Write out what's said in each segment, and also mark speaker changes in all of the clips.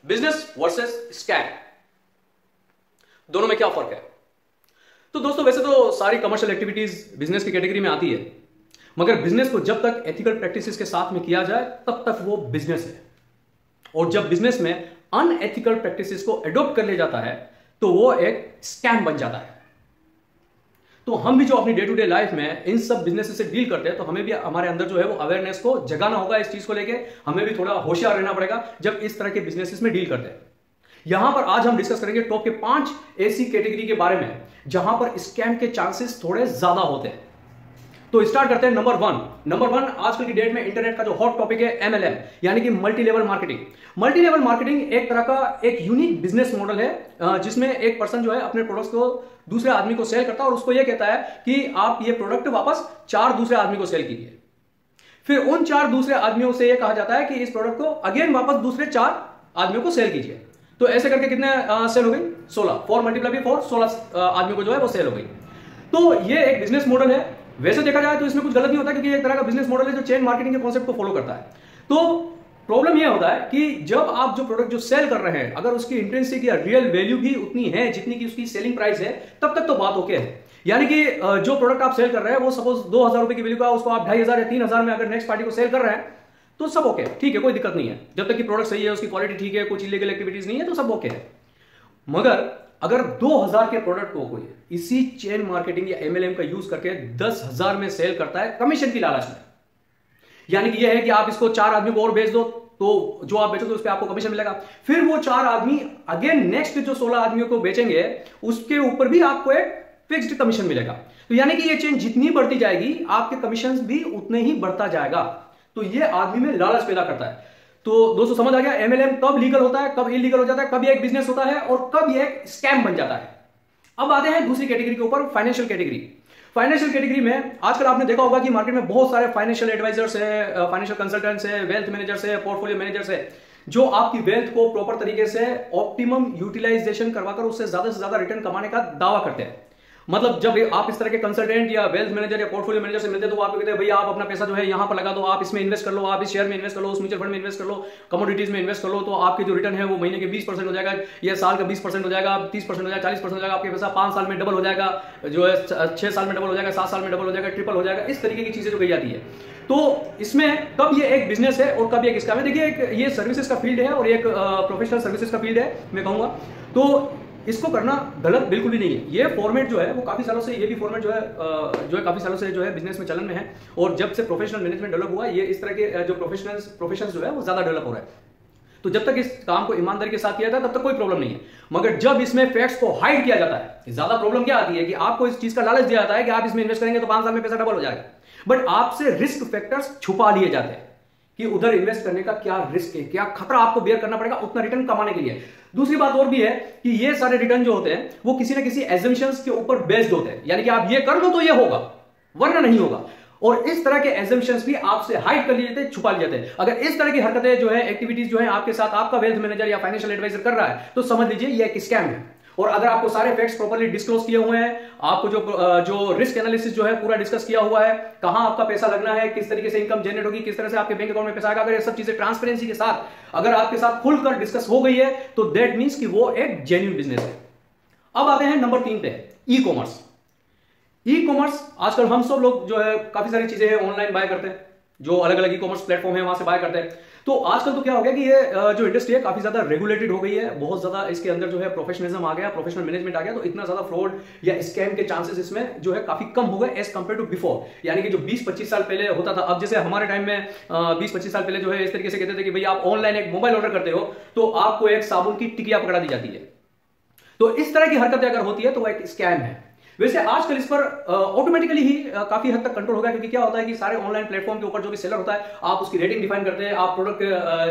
Speaker 1: Business versus scam, दोनों में क्या फर्क है? तो दोस्तों वैसे तो सारी कमर्शियल एक्टिविटीज बिजनेस की कैटेगरी में आती है, मगर बिजनेस को जब तक एथिकल प्रैक्टिसेस के साथ में किया जाए तब तक वो बिजनेस है। और जब बिजनेस में अनएथिकल प्रैक्टिसेस को एडॉप्ट कर लिया जाता है तो वो एक स्कैम बन जाता है। तो हम भी जो अपनी डे टू डे लाइफ में इन सब बिजनेस से डील करते हैं, तो हमें भी हमारे अंदर जो है वो अवेयरनेस को जगाना होगा इस चीज को लेके। हमें भी थोड़ा होशियार रहना पड़ेगा जब इस तरह के बिजनेसेस में डील करते हैं। यहां पर आज हम डिस्कस करेंगे टॉप के 5 ऐसी कैटेगरी के बारे में जहां पर स्कैम के चांसेस थोड़े ज्यादा होते हैं। तो स्टार्ट करते हैं। नंबर वन आजकल की डेट में इंटरनेट का जो हॉट टॉपिक है MLM, यानी कि multi level marketing. Multi level marketing एक तरह का एक यूनिक बिजनेस मॉडल है जिसमें एक पर्सन जो है अपने प्रोडक्ट्स को दूसरे आदमी को सेल करता है और उसको यह कहता है कि आप ये प्रोडक्ट वापस 4 दूसरे आदमी को सेल कीजिए। फिर उन 4 दूसरे आदमियों से यह कहा जाता है कि इस प्रोडक्ट को अगेन वापस दूसरे 4 आदमियों को सेल कीजिए। तो ऐसे करके कितने सेल हो गई? 16। 4 मल्टीप्लाई बाय 4, 16 आदमियों को जो है वो सेल हो गई। तो ये एक बिजनेस मॉडल है। वैसे देखा जाए तो इसमें कुछ गलत नहीं होता, क्योंकि एक तरह का बिजनेस मॉडल है जो चेन मार्केटिंग के कॉन्सेप्ट को फॉलो करता है। तो प्रॉब्लम यह होता है कि जब आप जो प्रोडक्ट जो सेल कर रहे हैं, अगर उसकी इंट्रिंसिक या रियल वैल्यू भी उतनी है जितनी की उसकी सेलिंग प्राइस है, तब तक तो बात ओके है। यानी कि जो प्रोडक्ट आप सेल कर रहे हैं वो सपोज 2000 रुपए की वैल्यू का, उसको आप 2500 या 3000 में अगर नेक्स्ट पार्टी को सेल कर रहे हैं तो सब ओके, ठीक है, कोई दिक्कत नहीं है। जब तक कि प्रोडक्ट सही है, उसकी क्वालिटी ठीक है, कुछ इलीगल एक्टिविटीज नहीं है, तो सब ओके है। मगर अगर 2000 के प्रोडक्ट को कोई इसी चेन मार्केटिंग या MLM का यूज करके 10,000 में सेल करता है कमीशन की लालच में, यानी कि यह है कि आप इसको 4 आदमी को और बेच दो तो जो आप बेचोगे उस पर आपको कमीशन मिलेगा। फिर वो 4 आदमी अगेन नेक्स्ट जो 16 आदमियों को बेचेंगे उसके ऊपर भी आपको एक फिक्स्ड कमीशन मिलेगा। तो यानी कि ये चेन जितनी बढ़ती जाएगी आपके कमीशन भी उतने ही बढ़ता जाएगा। तो ये आदमी में लालच पैदा करता है। तो दोस्तों समझ आ गया MLM कब लीगल होता है, कब इलीगल हो जाता है, कब ये एक बिजनेस होता है और कब ये एक स्कैम बन जाता है। अब आते हैं दूसरी कैटेगरी के ऊपर, फाइनेंशियल कैटेगरी। फाइनेंशियल कैटेगरी में आजकल आपने देखा होगा कि मार्केट में बहुत सारे फाइनेंशियल एडवाइजर्स है, फाइनेंशियल कंसल्टेंट्स है, वेल्थ मैनेजर्स है, पोर्टफोलियो मैनेजर्स है, जो आपकी वेल्थ को प्रॉपर तरीके से ऑप्टिमम यूटिलाइजेशन करवाकर उससे ज्यादा से ज्यादा रिटर्न कमाने का दावा करते हैं। मतलब जब आप इस तरह के कंसल्टेंट या वेल्थ मैनेजर या पोर्टफोलियो मैनेजर से मिलते हैं तो वो आपको कहते हैं भैया आप अपना पैसा जो है यहां पर लगा दो, आप इसमें इन्वेस्ट कर लो, आप इस शेयर में इन्वेस्ट कर लो, उस म्यूचुअल फंड में इन्वेस्ट कर लो, कमोडिटीज में इन्वेस्ट कर लो, तो आपके जो रिटर्न है वो महीने के 20% हो जाएगा, या साल का 20% हो जाएगा, 30% हो जाएगा, 40% हो जाएगा, आपके पैसा 5 साल में डबल हो जाएगा, जो है 6 साल में डबल हो जाएगा, 7 साल में डबल हो जाएगा, ट्रिपल हो जाएगा। इस तरीके की चीजें जो कही जाती है। तो इसमें कब ये एक बिजनेस है और कब ये एक स्कैम है? देखिए ये सर्विसेज का फील्ड है और एक प्रोफेशनल सर्विसेज का फील्ड है मैं कहूंगा। तो इसको करना गलत बिल्कुल भी नहीं है। ये फॉर्मेट जो है वो काफी सालों से, ये भी फॉर्मेट जो है काफी सालों से जो है बिजनेस में चलन में है। और जब से प्रोफेशनल मैनेजमेंट डेवलप हुआ, ये इस तरह के जो प्रोफेशनल जो है वो ज्यादा डेवलप हो रहा है। तो जब तक इस काम को ईमानदारी के साथ किया जाता है तब तक कोई प्रॉब्लम नहीं है। मगर जब इसमें फैक्ट्स को हाइड किया जाता है, ज्यादा प्रॉब्लम क्या आती है कि आपको इस चीज का लालच दिया जाता है कि आप इसमें इन्वेस्ट करेंगे तो 5 साल में पैसा डबल हो जाएगा, बट आपसे रिस्क फैक्टर्स छुपा लिए जाते हैं कि उधर इन्वेस्ट करने का क्या रिस्क है, क्या खतरा आपको बेयर करना पड़ेगा उतना रिटर्न कमाने के लिए। दूसरी बात और भी है कि ये सारे रिटर्न जो होते हैं वो किसी ना किसी एजम्पशंस के ऊपर बेस्ड होते हैं, यानी कि आप ये कर दो तो ये होगा वरना नहीं होगा। और इस तरह के एजम्पशंस भी आपसे हाइड कर लिए जाते हैं, छुपा लिए जाते हैं। अगर इस तरह की हरकतें जो है, एक्टिविटीज जो है आपके साथ आपका वेल्थ मैनेजर या फाइनेंशियल एडवाइजर कर रहा है तो समझ लीजिए ये एक स्कैम है। और अगर आपको सारे फैक्ट्स प्रॉपर्ली डिस्क्लोज किए हुए हैं, आपको जो रिस्क एनालिसिस जो है पूरा डिस्कस किया हुआ है, कहां आपका पैसा लगना है, किस तरीके से इनकम जनरेट होगी, किस तरह से आपके बैंक अकाउंट में पैसा आएगा, अगर ये सब चीजें ट्रांसपेरेंसी के साथ अगर आपके साथ खुलकर डिस्कस हो गई है तो दैट मींस कि वो एक जेन्युइन बिजनेस है। अब आते हैं नंबर 3 पे, ई कॉमर्स। ई कॉमर्स आजकल हम सब लोग जो है काफी सारी चीजें ऑनलाइन बाय करते हैं, जो अलग अलग ई कॉमर्स प्लेटफॉर्म है वहां से बाय करते हैं। तो आजकल तो क्या हो गया कि ये जो इंडस्ट्री है काफी ज्यादा रेगुलेटेड हो गई है, बहुत ज्यादा इसके अंदर जो है प्रोफेशनलिज्म आ गया, प्रोफेशनल मैनेजमेंट आ गया, तो इतना ज्यादा फ्रॉड या स्कैम के चांसेस इसमें जो है काफी कम हो गए एज कंपेयर टू बिफोर। यानी कि जो 20-25 साल पहले होता था, अब जैसे हमारे टाइम में 20-25 साल पहले जो है इस तरीके से कहते थे कि भाई आप ऑनलाइन एक मोबाइल ऑर्डर करते हो तो आपको एक साबुन की टिकिया पकड़ा दी जाती है। तो इस तरह की हरकतें अगर होती है तो वो एक स्कैम है। वैसे आजकल इस पर ऑटोमेटिकली ही काफी हद तक कंट्रोल हो गया, क्योंकि क्या होता है कि सारे ऑनलाइन प्लेटफॉर्म के ऊपर जो भी सेलर होता है आप उसकी रेटिंग डिफाइन करते हैं, आप प्रोडक्ट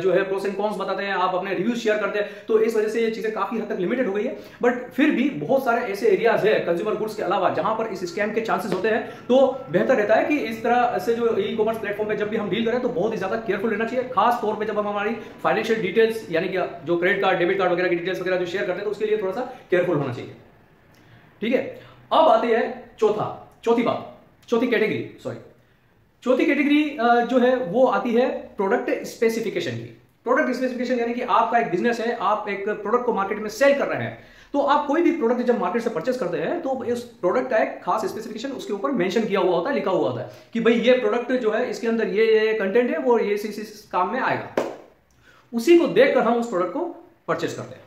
Speaker 1: जो है प्रोस एंड कॉन्स बताते हैं, आप अपने रिव्यू शेयर करते हैं, तो इस वजह से ये चीजें काफी हद तक लिमिटेड हो गई है। बट फिर भी बहुत सारे ऐसे एरियाज है कंज्यूमर गुड्स के अलावा जहां पर इस स्कैम के चांसेस होते हैं, तो बेहतर रहता है कि इस तरह से जो ई कॉमर्स प्लेटफॉर्म पे जब भी हम डील करें तो बहुत ही ज्यादा केयरफुल रहना चाहिए। खास तौर पर जब हम हमारी फाइनेंशियल डिटेल्स यानी कि जो क्रेडिट कार्ड, डेबिट कार्ड वगैरह की डिटेल्स वगैरह जो शेयर करते हैं तो उसके लिए थोड़ा सा केयरफुल होना चाहिए। ठीक है, अब आती है चौथी कैटेगरी जो है वो आती है प्रोडक्ट स्पेसिफिकेशन की। प्रोडक्ट स्पेसिफिकेशन यानी कि आपका एक बिजनेस है, आप एक प्रोडक्ट को मार्केट में सेल कर रहे हैं, तो आप कोई भी प्रोडक्ट जब मार्केट से परचेस करते हैं तो उस प्रोडक्ट का एक खास स्पेसिफिकेशन उसके ऊपर मेंशन किया हुआ होता है, लिखा हुआ होता है कि भाई ये प्रोडक्ट जो है इसके अंदर ये कंटेंट है, वो ये इस काम में आएगा। उसी को देखकर हम उस प्रोडक्ट को परचेस करते हैं।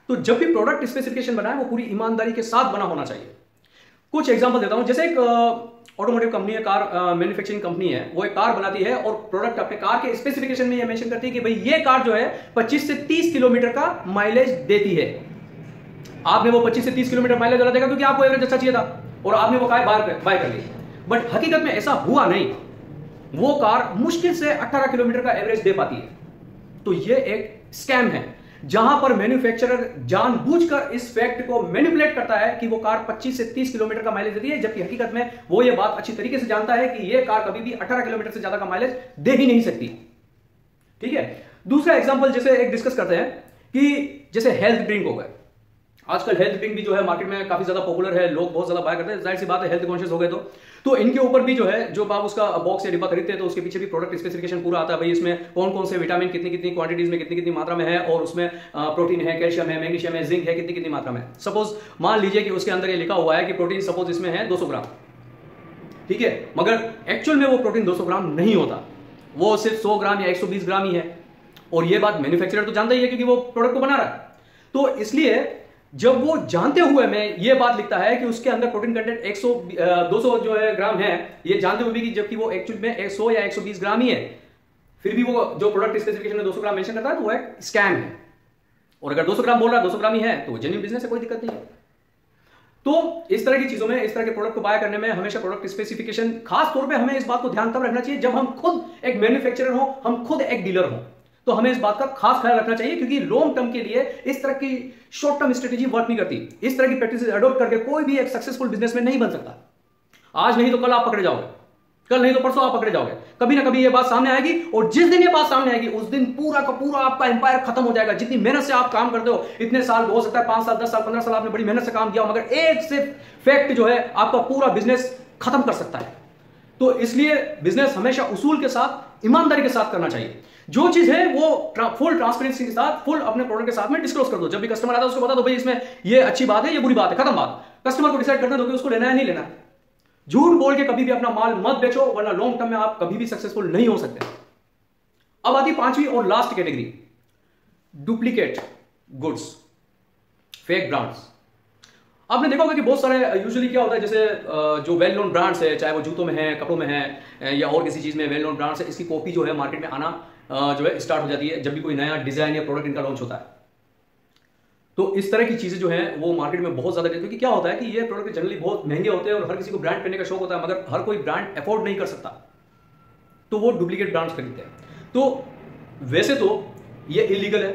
Speaker 1: तो जब भी प्रोडक्ट स्पेसिफिकेशन बनाए वो पूरी ईमानदारी के साथ बना होना चाहिए। कुछ एग्जांपल देता हूं, जैसे एक ऑटोमोटिव कंपनी है, कार मैन्युफैक्चरिंग कंपनी है, वो एक कार बनाती है और प्रोडक्ट अपने कार के स्पेसिफिकेशन में ये मेंशन करती है कि भाई ये कार जो है 25 से 30 किलोमीटर का माइलेज देती है। आपने वो 25 से 30 किलोमीटर माइलेज वाला देखा क्योंकि आपको एवरेज अच्छा चाहिए था और आपने वो कार बाय कर ली, बट हकीकत में ऐसा हुआ नहीं। वो कार मुश्किल से 18 किलोमीटर का एवरेज दे पाती है। तो ये एक स्कैम है जहां पर मैन्युफैक्चरर जानबूझकर इस फैक्ट को मैनिपुलेट करता है कि वो कार 25 से 30 किलोमीटर का माइलेज देती है, जबकि हकीकत में वो ये बात अच्छी तरीके से जानता है कि ये कार कभी भी 18 किलोमीटर से ज्यादा का माइलेज दे ही नहीं सकती। ठीक है। दूसरा एग्जांपल जैसे एक डिस्कस करते हैं कि जैसे हेल्थ ड्रिंक हो गए। आजकल हेल्थ ड्रिंक भी जो है मार्केट में काफी ज्यादा पॉपुलर है, लोग बहुत ज्यादा बाय करते हैं, जाहिर सी बात है हेल्थ कॉन्शियस हो गए तो इनके ऊपर भी जो है, जो आप उसका बॉक्स या डिब्बा खरीदते हैं तो उसके पीछे भी प्रोडक्ट स्पेसिफिकेशन पूरा आता है, भाई इसमें कौन कौन से विटामिन कितनी कितनी क्वांटिटीज में कितनी कितनी मात्रा में है, और उसमें प्रोटीन है, कैल्शियम है, मैग्नीशियम है, जिंक है, कितनी कितनी मात्रा में। सपोज मान लीजिए कि उसके अंदर ये लिखा हुआ है कि प्रोटीन सपोज इसमें है 200 ग्राम, ठीक है, मगर एक्चुअल में वो प्रोटीन 200 ग्राम नहीं होता, वो सिर्फ 100 ग्राम या 120 ग्राम ही है। और ये बात मैन्युफैक्चरर तो जानता ही है क्योंकि वो प्रोडक्ट को बना रहा है। तो इसलिए जब वो जानते हुए में ये बात लिखता है कि उसके अंदर प्रोटीन कंटेंट 200 जो है ग्राम है, ये जानते हुए भी कि जबकि वो एक्चुअल में 100 या 120 ग्राम ही है, फिर भी वो जो प्रोडक्ट स्पेसिफिकेशन में 200 ग्राम मेंशन करता है तो वो एक स्कैम है। और अगर 200 ग्राम बोल रहा है, 200 ग्राम ही है, तो वो जेन्युइन बिजनेस है, कोई दिक्कत नहीं है। तो इस तरह की चीजों में, इस तरह के प्रोडक्ट को बाय करने में हमेशा प्रोडक्ट स्पेसिफिकेशन, खास तौर पे हमें इस बात को ध्यान तब रखना चाहिए जब हम खुद एक मैन्युफैक्चरर हो, हम खुद एक डीलर हो, तो हमें इस बात का खास ख्याल रखना चाहिए, क्योंकि लॉन्ग टर्म के लिए इस तरह की शॉर्ट टर्म स्ट्रेटेजी वर्क नहीं करती। इस तरह की प्रैक्टिसेस अडॉप्ट करके कोई भी एक सक्सेसफुल बिजनेसमैन नहीं बन सकता। आज नहीं तो कल आप पकड़े जाओगे, कल नहीं तो परसों आप पकड़े जाओगे, कभी ना कभी ये बात सामने आएगी, और जिस दिन ये बात सामने आएगी उस दिन पूरा का पूरा आपका एम्पायर खत्म हो जाएगा। जितनी मेहनत से आप काम करते हो, इतने साल, हो सकता है 5 साल, 10 साल, 15 साल आपने बड़ी मेहनत से काम किया हो, मगर एक सिर्फ फैक्ट जो है आपका पूरा बिजनेस खत्म कर सकता है। तो इसलिए बिजनेस हमेशा उसूल के साथ, ईमानदारी के साथ करना चाहिए। जो चीज है वो फुल ट्रांसपेरेंसी के साथ, फुल अपने प्रोडक्ट के साथ में डिस्क्लोज कर दो। जब भी कस्टमर आता है उसको बता दो भाई इसमें ये अच्छी बात है, ये बुरी बात है, खत्म बात। कस्टमर को डिसाइड करने दो कि उसको लेना है नहीं लेना। झूठ बोल के कभी भी अपना माल मत बेचो, वरना लॉन्ग टर्म में आप कभी भी सक्सेसफुल नहीं हो सकते। अब आती पांचवी और last category, duplicate goods, fake brands. आपने देखा होगा कि बहुत सारे यूजुअली क्या होता है, जैसे जो वेल नोन ब्रांड्स है, चाहे वो जूतों में है, कपड़ों में है, या और किसी चीज में वेल नोन ब्रांड्स है, इसकी कॉपी जो है मार्केट में आना जो है स्टार्ट हो जाती है जब भी कोई नया डिजाइन या प्रोडक्ट इनका लॉन्च होता है। तो इस तरह की चीजें जो है वो मार्केट में बहुत ज्यादा, क्योंकि क्या होता है कि ये प्रोडक्ट जनरली बहुत महंगे होते हैं और हर किसी को ब्रांड पहनने का शौक होता है, मगर हर कोई ब्रांड अफोर्ड नहीं कर सकता, तो वो डुप्लीकेट ब्रांड्स खरीदते हैं। तो वैसे तो ये इलीगल है,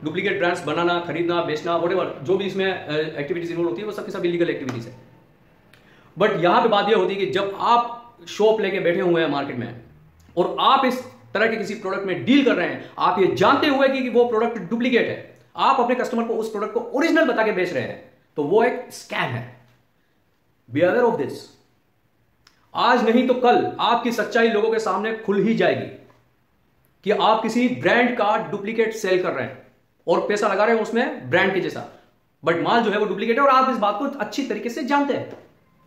Speaker 1: डुप्लीकेट ब्रांड्स बनाना, खरीदना, बेचना, व्हाटएवर जो भी इसमें एक्टिविटीज इन्वॉल्व होती है वो सबके सब इलीगल एक्टिविटीज है। बट यहां पे बात यह होती है कि जब आप शॉप लेके बैठे हुए हैं मार्केट में और आप इस तरह के किसी प्रोडक्ट में डील कर रहे हैं, आप ये जानते हुए कि वो प्रोडक्ट डुप्लीकेट है, आप अपने कस्टमर को उस प्रोडक्ट को ओरिजिनल बता के बेच रहे हैं, तो वो एक स्कैम है। Be aware of this. आज नहीं तो कल आपकी सच्चाई लोगों के सामने खुल ही जाएगी कि आप किसी ब्रांड का डुप्लीकेट सेल कर रहे हैं और पैसा लगा रहे हैं उसमें ब्रांड के जैसा, बट माल जो है वो डुप्लीकेट है और आप इस बात को अच्छी तरीके से जानते हैं।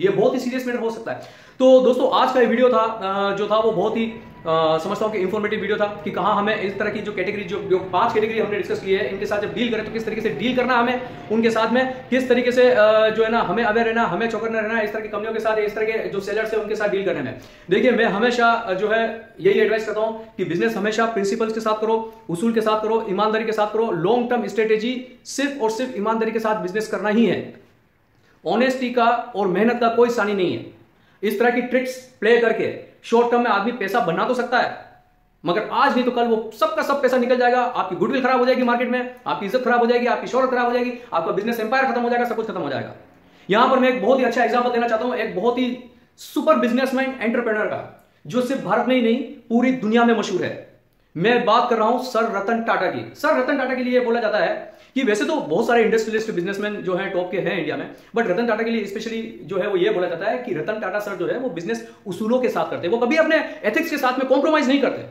Speaker 1: ये बहुत ही सीरियस मैटर हो सकता है। तो दोस्तों आज का ये वीडियो था जो था वो बहुत ही समझता हूं कि इंफॉर्मेटिव वीडियो था कि कहां हमें इस तरह की जो कैटेगरी, जो 5 कैटेगरी हमने डिस्कस की है, इनके साथ जब डील करें तो किस तरीके से डील करना, हमें उनके साथ में किस तरीके से जो है ना हमें अवेयर रहना, हमें चौकन्ना रहना इस तरह की कंपनियों के साथ, इस तरह के जो सेलर्स है उनके साथ डील करने में। देखिए मैं हमेशा जो है यही एडवाइस करता हूं कि बिजनेस हमेशा प्रिंसिपल्स के साथ करो, उसूल के साथ करो, ईमानदारी के साथ करो। लॉन्ग टर्म स्ट्रेटेजी सिर्फ और सिर्फ ईमानदारी के साथ बिजनेस करना ही है। ऑनेस्टी का और मेहनत का कोई सानी नहीं है। इस तरह की ट्रिक्स प्ले करके शॉर्ट टर्म में आदमी पैसा बना तो सकता है, मगर आज नहीं तो कल वो सबका सब पैसा निकल जाएगा, आपकी गुडविल खराब हो जाएगी मार्केट में, आपकी इज्जत खराब हो जाएगी, आपकी शोहरत खराब हो जाएगी, आपका बिजनेस एम्पायर खत्म हो जाएगा, सब कुछ खत्म हो जाएगा। यहां पर मैं एक बहुत ही अच्छा एग्जांपल देना चाहता हूं, एक बहुत ही सुपर बिजनेसमैन एंटरप्रेन्योर का, जो सिर्फ भारत में ही नहीं पूरी दुनिया में मशहूर है। मैं बात कर रहा हूं सर रतन टाटा की। सर रतन टाटा के लिए बोला जाता है कि वैसे तो बहुत सारे इंडस्ट्रियलिस्ट बिजनेसमैन जो हैं टॉप के हैं इंडिया में, बट रतन टाटा के लिए स्पेशली जो है वो ये बोला जाता है कि रतन टाटा सर जो है वो बिजनेस उसूलों के साथ करते हैं, वो कभी अपने एथिक्स के साथ में कॉम्प्रोमाइज नहीं करते।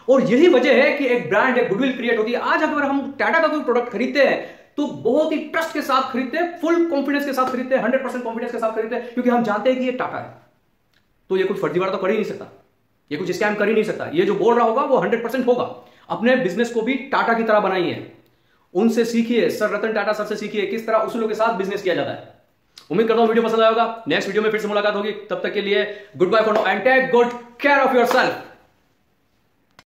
Speaker 1: और यही वजह है कि एक ब्रांड, एक गुडविल क्रिएट होती है। आज अगर हम टाटा का कोई प्रोडक्ट खरीदते हैं तो बहुत ही ट्रस्ट के साथ खरीदते हैं, फुल कॉन्फिडेंस के साथ खरीदते हैं, 100% कॉन्फिडेंस के साथ खरीदते हैं, क्योंकि हम जानते हैं कि ये टाटा है। तो ये कुछ फर्जीवाड़ा तो कर ही नहीं सकता, ये कुछ स्कैम कर ही नहीं सकता। ये जो बोल रहा होगा वो 100% होगा। अपने बिजनेस को भी टाटा की तरह बनाइए, उनसे सीखिए, सर रतन टाटा सर से सीखिए किस तरह उसूलों के साथ बिजनेस किया जाता है। उम्मीद करता हूं वीडियो पसंद आया होगा। नेक्स्ट वीडियो में फिर से मुलाकात होगी, तब तक के लिए good bye for now and take good care of yourself.